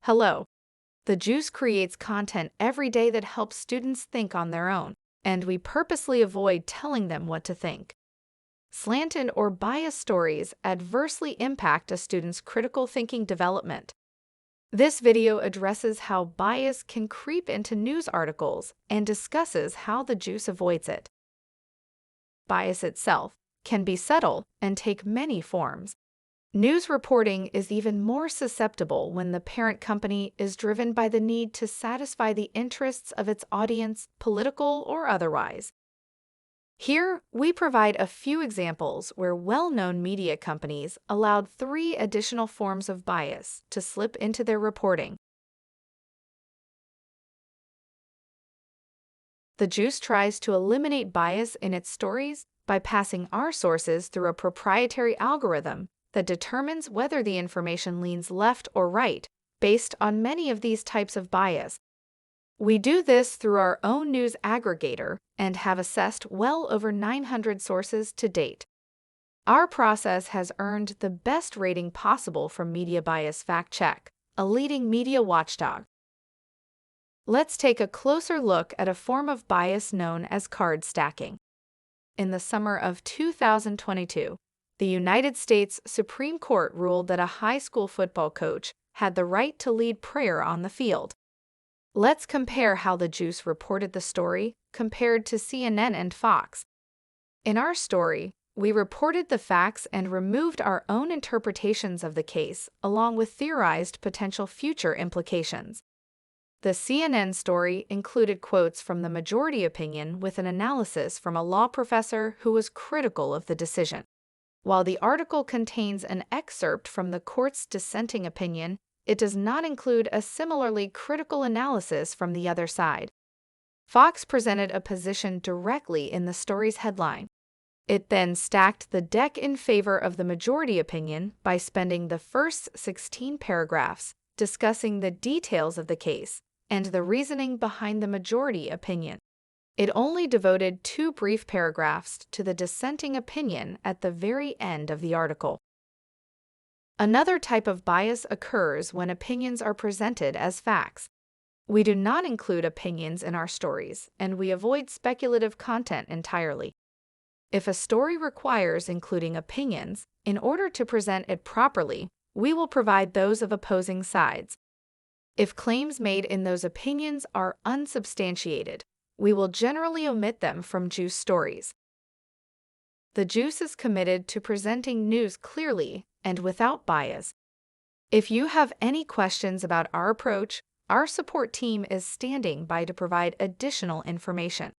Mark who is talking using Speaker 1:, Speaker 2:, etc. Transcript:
Speaker 1: Hello. The Juice creates content every day that helps students think on their own, and we purposely avoid telling them what to think. Slanted or biased stories adversely impact a student's critical thinking development. This video addresses how bias can creep into news articles and discusses how the Juice avoids it. Bias itself can be subtle and take many forms. News reporting is even more susceptible when the parent company is driven by the need to satisfy the interests of its audience, political or otherwise. Here, we provide a few examples where well-known media companies allowed 3 additional forms of bias to slip into their reporting. The Juice tries to eliminate bias in its stories by passing our sources through a proprietary algorithm that determines whether the information leans left or right based on many of these types of bias. We do this through our own news aggregator and have assessed well over 900 sources to date. Our process has earned the best rating possible from Media Bias Fact Check, a leading media watchdog. Let's take a closer look at a form of bias known as card stacking. In the summer of 2022, the United States Supreme Court ruled that a high school football coach had the right to lead prayer on the field. Let's compare how the Juice reported the story compared to CNN and Fox. In our story, we reported the facts and removed our own interpretations of the case, along with theorized potential future implications. The CNN story included quotes from the majority opinion with an analysis from a law professor who was critical of the decision, while the article contains an excerpt from the court's dissenting opinion. It does not include a similarly critical analysis from the other side. Fox presented a position directly in the story's headline. It then stacked the deck in favor of the majority opinion by spending the first 16 paragraphs discussing the details of the case and the reasoning behind the majority opinion. It only devoted 2 brief paragraphs to the dissenting opinion at the very end of the article. Another type of bias occurs when opinions are presented as facts. We do not include opinions in our stories, and we avoid speculative content entirely. If a story requires including opinions, in order to present it properly, we will provide those of opposing sides. If claims made in those opinions are unsubstantiated, we will generally omit them from Juice stories. The Juice is committed to presenting news clearly and without bias. If you have any questions about our approach, our support team is standing by to provide additional information.